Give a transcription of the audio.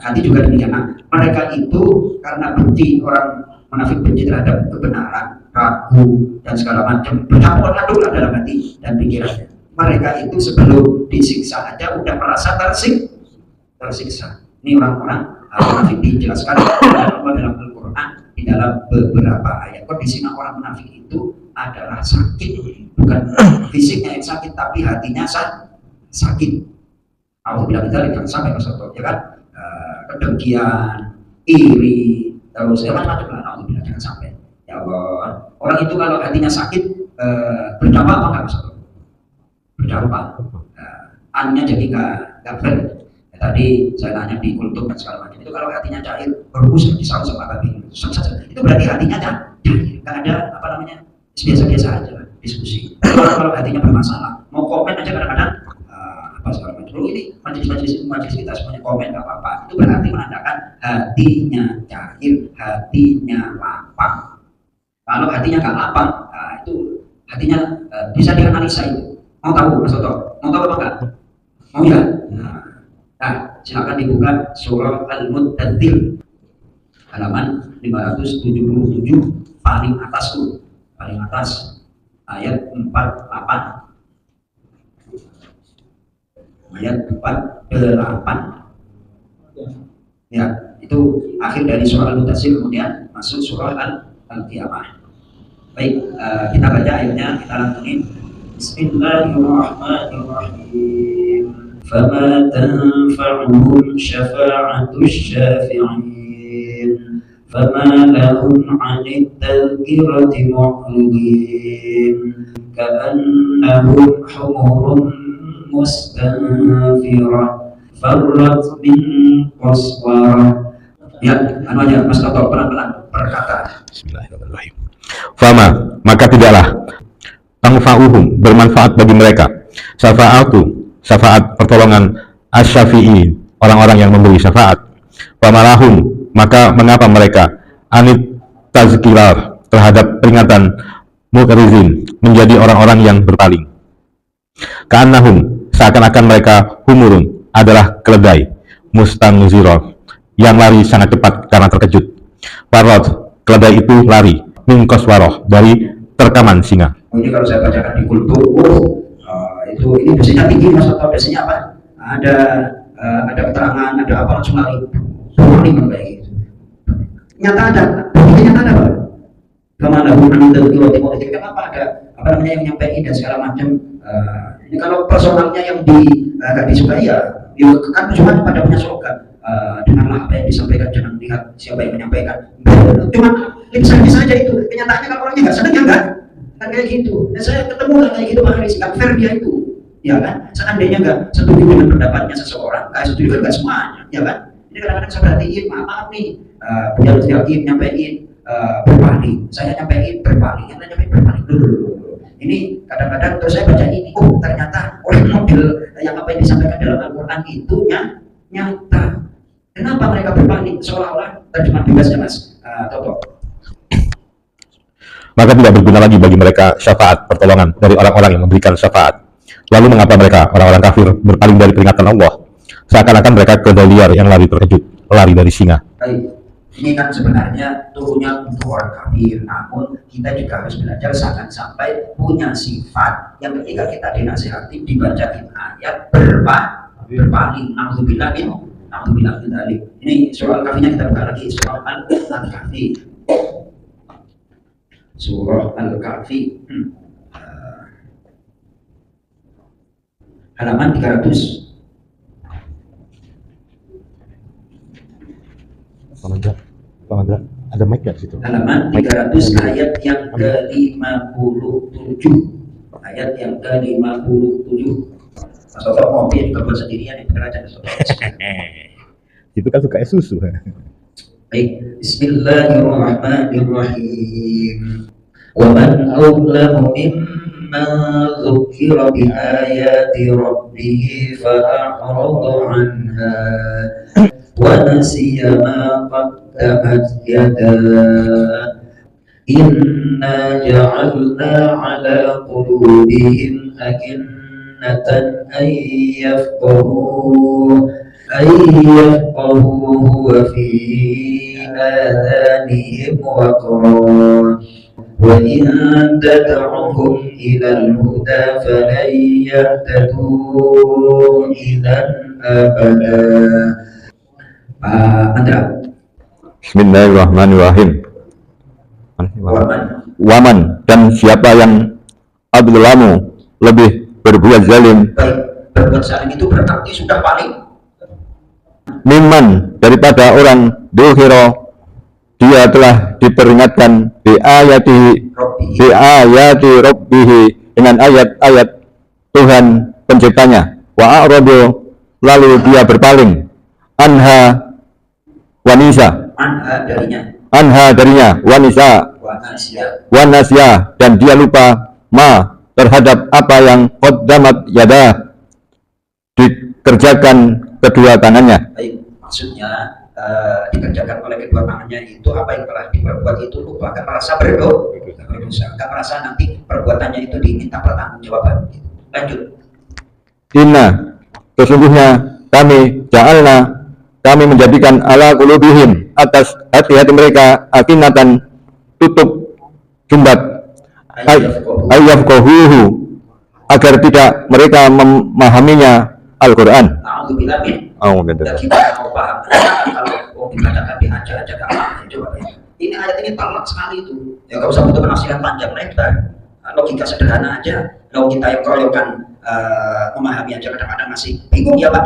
hati juga demikian. Nah, mereka itu karena benci, orang munafik benci terhadap kebenaran, ragu dan segala macam, bercampur aduk dalam hati dan pikirannya. Mereka itu sebelum disiksa aja udah merasa tersiksa. Ini orang-orang munafik dijelaskan dalam Al-Quran di dalam beberapa ayat. Kondisi orang munafik itu adalah sakit, bukan fisiknya yang sakit, tapi hatinya sakit. Alhamdulillah kita jangan sampai ke soto, ya kan? Kedengkian, iri, terus macam-macam lah. Alhamdulillah jangan sampai. Ya Allah, orang itu kalau hatinya sakit berdampak apa enggak soto? Berdampak. Annya jadi nggak fair. Tadi saya nanya di kultum dan segala macam itu, kalau hatinya cair, berbus disaus sama babi, itu berarti hatinya cair, nggak ada apa namanya, biasa-biasa aja lah, diskusi. Kalau hatinya bermasalah, mau komen aja kadang-kadang apa segala macam. Ini majelis kita semuanya komen nggak apa-apa, itu berarti menandakan hatinya cair, hatinya lapang. Kalau hatinya nggak lapang, itu hatinya bisa dianalisa itu. Mau tahu Mas Toto? Mau tahu apa enggak? Mau ya? Nah, silakan dibuka surah Al-Muddathir halaman 577 paling atas tuh, paling atas ayat 48. Ayat 48. Ya, itu akhir dari surah Al-Muddathir, kemudian masuk surah Al-Qiyamah. Baik, kita baca ayatnya, kita lantunin. Bismillahirrahmanirrahim. فما تنفعهم شفاعة الشافعين فما لهم عن التذكرة معرضين كأنهم حمر مستنفرة فرت من قسورة. Ya, anu aja Mas Toto pelan-pelan berkata. Bismillahirrahmanirrahim. Fama, maka tidaklah tangfa'uhum, bermanfaat bagi mereka, syafaat pertolongan asy-syafi'in, orang-orang yang memberi syafaat. Famalahum, maka mengapa mereka anit tazkirar, terhadap peringatan mu'rizin, menjadi orang-orang yang berpaling. Ka'annahum, seakan-akan mereka humurun, adalah keledai, mustangzirah, yang lari sangat cepat karena terkejut. Farad, keledai itu lari, min qaswarah, dari terkaman singa. Ini kalau saya bacakan di kultur, itu ini biasanya tinggi Mas Toto, biasanya apa? Ada keterangan, ada apa, langsung lari berpaling kayak gitu. Nyata ada Pak. Kemana hubungan itu kenapa ada apa namanya yang nyampein dan segala macam. Ini kalau personalnya yang agak disukai ya kan cuma pada punya slogan, dengarlah apa yang disampaikan, jangan lihat siapa yang menyampaikan. Cuma bisa aja itu. Kenyataannya kalau orangnya nggak senang ya enggak. Kan kayak gitu. Dan saya ketemu kayak gitu Pak Haris, nggak fair dia itu, ya kan? Seandainya nggak setuju dengan pendapatnya seseorang, nggak setuju kan nggak semuanya, ya kan? Ini kadang-kadang saya perhatiin, maaf nih, Buya Lutfi Hakim nyampein berpaling, saya nyampein berpaling, yang lain nyampein berpaling dulu. Ini kadang-kadang terus saya baca ini, ternyata orang model yang apa yang disampaikan dalam Al-Quran itu nyata. Kenapa mereka berpaling? Seolah-olah terjemahan bebasnya Mas Toto. Maka tidak berguna lagi bagi mereka syafaat pertolongan dari orang-orang yang memberikan syafaat. Lalu mengapa mereka, orang-orang kafir, berpaling dari peringatan Allah? Seakan-akan mereka keledai liar yang lari terkejut, lari dari singa. Baik, ini kan sebenarnya turunnya untuk orang kafir, namun kita juga harus belajar jangan sampai punya sifat yang ketika kita dinasihati dibacain ayat berpaling. Alhamdulillah ini surah Al-Kahfinya kita buka lagi, surah Al-Kahfi. Surah Al-Kahfi halaman 300. Pak ada mic nggak situ? Halaman 300 ayat yang ke-57. Ayat yang ke-57. Mas Toto kopi juga buat sendirian, yang bener aja Mas Toto. Itu kan suka susu. Baik, Bismillahirrahmanirrahim. Wa man awlamu mimman dzukira bi ayati rabbih fa'arada 'anha wa nasiya ma qaddamat yadah. Inna ja'alna 'ala qulubihim akinnatan ay yafqahu وفي آذانهم وقر وإن تدعهم إلى الهدى فلن يهتدوا إذا أبدا. Andra. Bismillahirrahmanirrahim. Waman, dan siapa yang adlamu, lebih berbuat zalim. Baik, berbuat zalim itu berarti sudah paling Mimman, daripada orang duhiro, dia telah diperingatkan bi ayati rabbihi, dengan ayat-ayat Tuhan penciptanya. Wa a'radu, lalu dia berpaling. Anha darinya wanisa wanasya, dan dia lupa terhadap apa yang qaddamat yadah, dikerjakan kedua tangannya. Baik, maksudnya dikerjakan oleh kedua tangannya itu apa yang telah diperbuat itu lupa, gak merasa berdosa, gak merasa nanti perbuatannya itu diminta pertanggungjawaban. Lanjut. Inna, sesungguhnya kami menjadikan ala qulubihim, atas hati-hati mereka, akinatan, tutup sumbat, ayyafqahuhu, agar tidak mereka memahaminya Al-Quran. Kita mau paham kalau dikatakan diajar-ajar coba ya. Ini ayat ini talak sekali itu. Ya nggak usah butuh penafsiran panjang lebar. Logika sederhana aja. Kalau kita yang keroyokan memahami aja kadang-kadang masih bingung ya Pak.